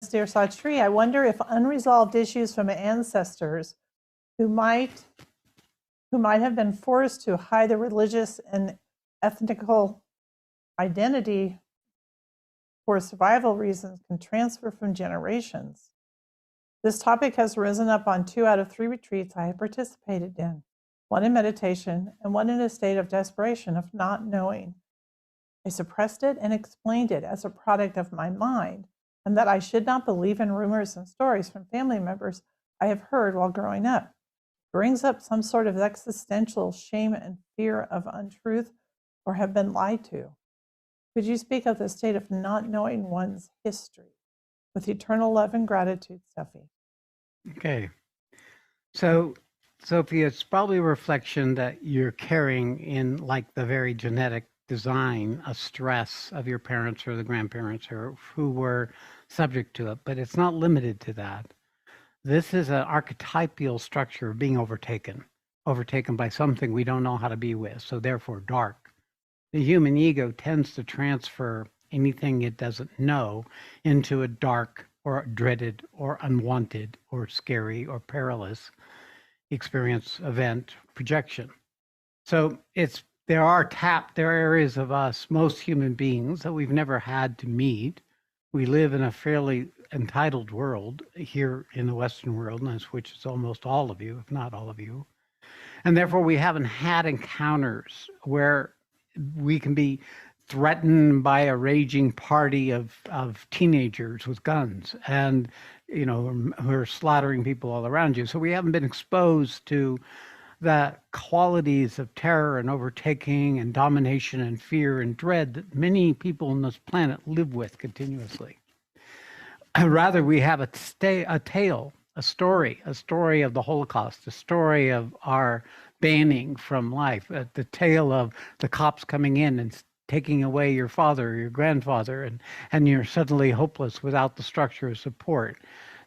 Dear Sat Shree, I wonder if unresolved issues from ancestors who might have been forced to hide their religious and ethnical identity for survival reasons can transfer from generations. This topic has risen up on 2 out of 3 retreats I have participated in, one in meditation and one in a state of desperation of not knowing. I suppressed it and explained it as a product of my mind, and that I should not believe in rumors and stories from family members I have heard while growing up. It brings up some sort of existential shame and fear of untruth or have been lied to. Could you speak of the state of not knowing one's history? With eternal love and gratitude, Sophie. Okay. So, Sophie, it's probably a reflection that you're carrying in like the very genetic design, a stress of your parents or the grandparents or who were subject to it, but it's not limited to that. This is an archetypal structure of being overtaken by something we don't know how to be with, so therefore dark. The human ego tends to transfer anything it doesn't know into a dark or dreaded or unwanted or scary or perilous experience, event, projection. So there are areas of us, most human beings, that we've never had to meet. We live in a fairly entitled world here in the Western world, which is almost all of you, if not all of you. And therefore we haven't had encounters where we can be threatened by a raging party of teenagers with guns and, who are slaughtering people all around you. So we haven't been exposed to the qualities of terror and overtaking and domination and fear and dread that many people on this planet live with continuously. Rather, we have a tale, a story of the Holocaust, a story of our banning from life, the tale of the cops coming in and taking away your father or your grandfather, and you're suddenly hopeless without the structure of support.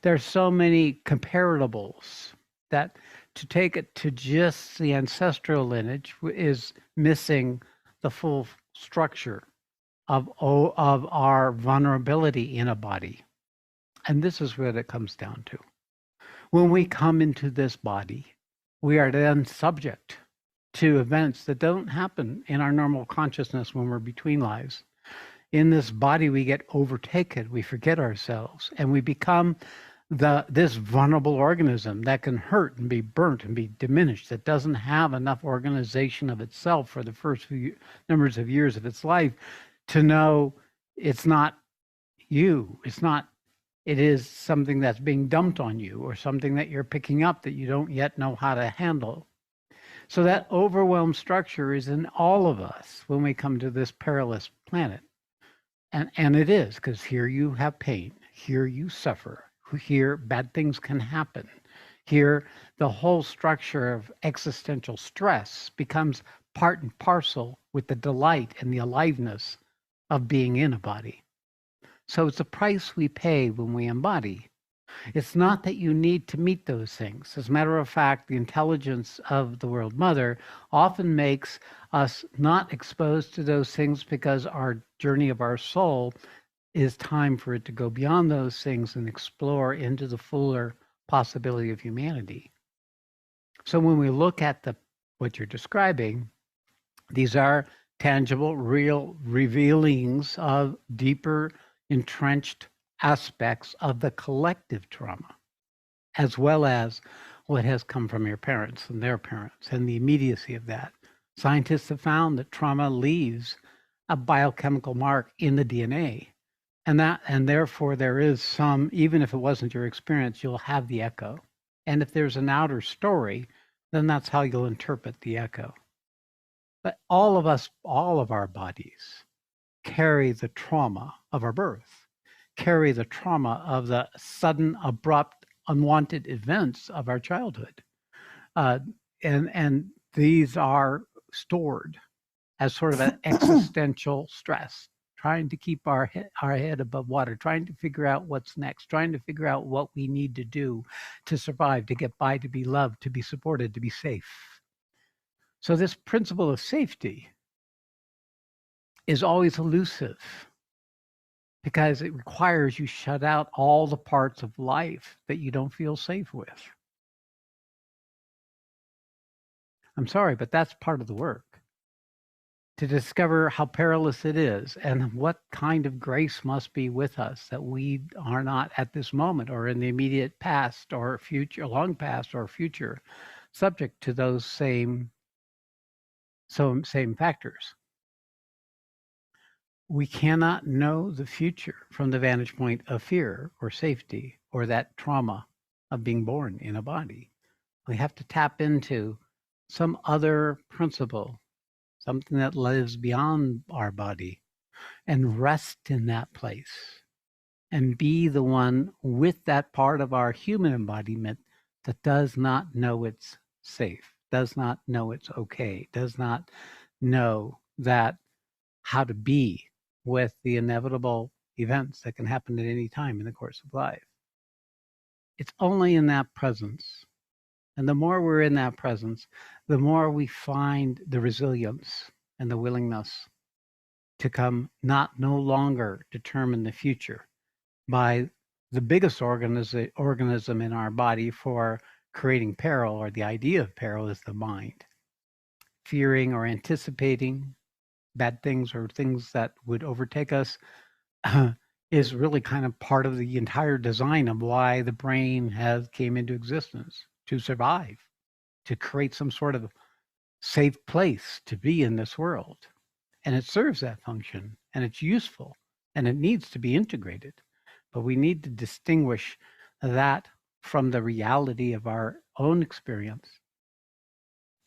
There's so many comparables that to take it to just the ancestral lineage is missing the full structure of our vulnerability in a body. And this is what it comes down to. When we come into this body, we are then subject to events that don't happen in our normal consciousness when we're between lives. In this body, we get overtaken, we forget ourselves, and we become this vulnerable organism that can hurt and be burnt and be diminished, that doesn't have enough organization of itself for the first few numbers of years of its life to know it's not you, it is something that's being dumped on you or something that you're picking up that you don't yet know how to handle. So that overwhelmed structure is in all of us when we come to this perilous planet. And it is, because here you have pain, here you suffer, here bad things can happen. Here, the whole structure of existential stress becomes part and parcel with the delight and the aliveness of being in a body. So it's a price we pay when we embody. It's not that you need to meet those things. As a matter of fact, the intelligence of the World Mother often makes us not exposed to those things because our journey of our soul is time for it to go beyond those things and explore into the fuller possibility of humanity. So when we look at what you're describing, these are tangible, real revealings of deeper entrenched aspects of the collective trauma, as well as what has come from your parents and their parents and the immediacy of that. Scientists have found that trauma leaves a biochemical mark in the DNA. And therefore there is some, even if it wasn't your experience, you'll have the echo. And if there's an outer story, then that's how you'll interpret the echo. But all of us, all of our bodies carry the trauma of our birth, carry the trauma of the sudden, abrupt, unwanted events of our childhood. And these are stored as sort of an existential stress, trying to keep our head above water, trying to figure out what's next, trying to figure out what we need to do to survive, to get by, to be loved, to be supported, to be safe. So this principle of safety is always elusive. because it requires you shut out all the parts of life that you don't feel safe with. I'm sorry, but that's part of the work. To discover how perilous it is and what kind of grace must be with us that we are not at this moment or in the immediate past or future, long past or future, subject to those same factors. We cannot know the future from the vantage point of fear or safety or that trauma of being born in a body. We have to tap into some other principle, something that lives beyond our body, and rest in that place and be the one with that part of our human embodiment that does not know it's safe, does not know it's okay, does not know that how to be with the inevitable events that can happen at any time in the course of life. It's only in that presence. And the more we're in that presence, the more we find the resilience and the willingness to come no longer determine the future by the biggest organism in our body for creating peril, or the idea of peril, is the mind. Fearing or anticipating bad things or things that would overtake us is really kind of part of the entire design of why the brain came into existence, to survive, to create some sort of safe place to be in this world. And it serves that function, and it's useful, and it needs to be integrated. But we need to distinguish that from the reality of our own experience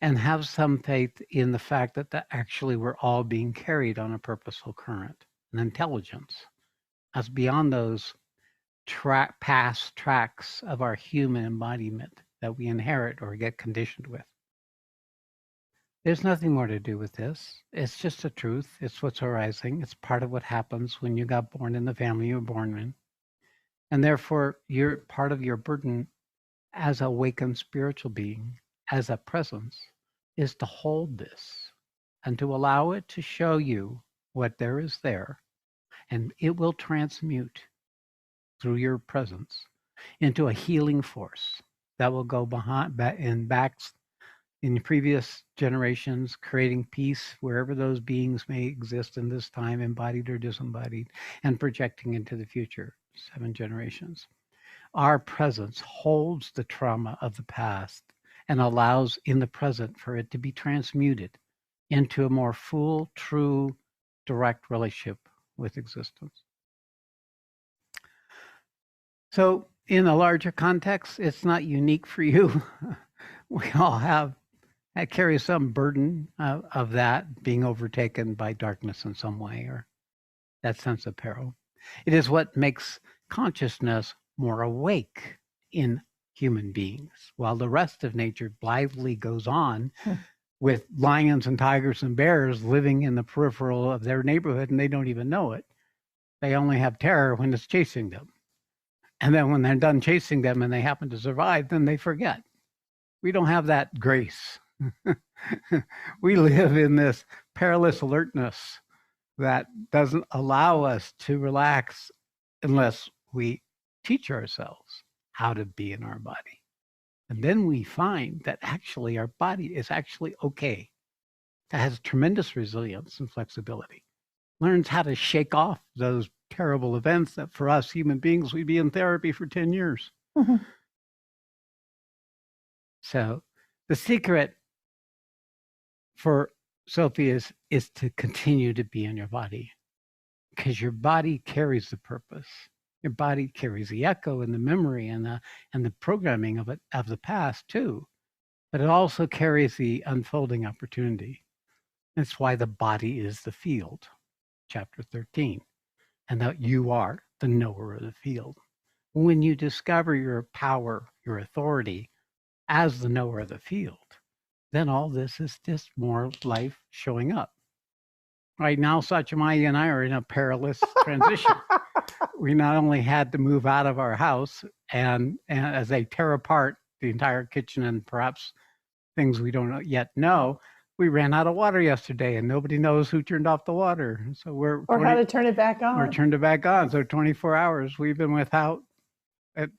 and have some faith in the fact that actually we're all being carried on a purposeful current, an intelligence as beyond those past tracks of our human embodiment that we inherit or get conditioned with. There's nothing more to do with this. It's just the truth. It's what's arising. It's part of what happens when you got born in the family you were born in. And therefore, you're part of your burden as a awakened spiritual being, as a presence, is to hold this and to allow it to show you what there is there. And it will transmute through your presence into a healing force that will go back in previous generations, creating peace wherever those beings may exist in this time, embodied or disembodied, and projecting into the future, 7 generations. Our presence holds the trauma of the past and allows in the present for it to be transmuted into a more full, true, direct relationship with existence. So in a larger context, it's not unique for you. We all carry some burden of that being overtaken by darkness in some way, or that sense of peril. It is what makes consciousness more awake in human beings, while the rest of nature blithely goes on with lions and tigers and bears living in the peripheral of their neighborhood, and they don't even know it. They only have terror when it's chasing them. And then when they're done chasing them and they happen to survive, then they forget. We don't have that grace. We live in this perilous alertness that doesn't allow us to relax unless we teach ourselves how to be in our body. And then we find that actually our body is actually okay. It has tremendous resilience and flexibility. Learns how to shake off those terrible events that for us human beings, we'd be in therapy for 10 years. Mm-hmm. So the secret for Sophie is to continue to be in your body, because your body carries the purpose. Your body carries the echo and the memory and the programming of the past too, but it also carries the unfolding opportunity. That's why the body is the field, chapter 13, and that you are the knower of the field. When you discover your power, your authority as the knower of the field, then all this is just more life showing up. Right now, Satya and I are in a perilous transition. We not only had to move out of our house and as they tear apart the entire kitchen and perhaps things we don't yet know, we ran out of water yesterday and nobody knows who turned off the water. So Or how to turn it back on. or turned it back on. So 24 hours we've been without.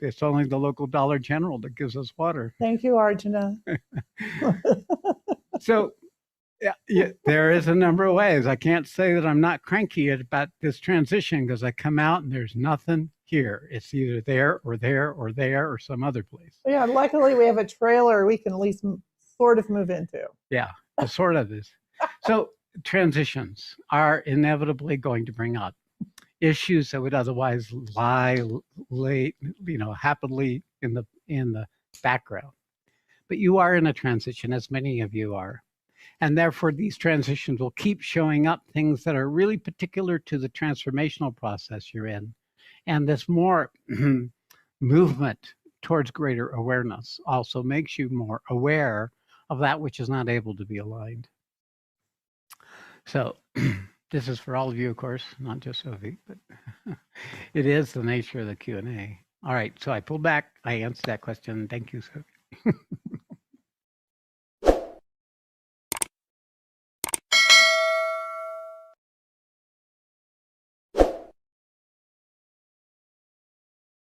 It's only the local Dollar General that gives us water. Thank you, Arjuna. So yeah, there is a number of ways. I can't say that I'm not cranky about this transition because I come out and there's nothing here. It's either there or there or there or some other place. Yeah, luckily we have a trailer we can at least sort of move into. Yeah, it sort of is. So transitions are inevitably going to bring up issues that would otherwise lie late, happily in the background. But you are in a transition, as many of you are. And therefore, these transitions will keep showing up things that are really particular to the transformational process you're in. And this more movement towards greater awareness also makes you more aware of that which is not able to be aligned. So this is for all of you, of course, not just Sophie, but it is the nature of the Q&A. All right, so I pulled back. I answered that question. Thank you, Sophie.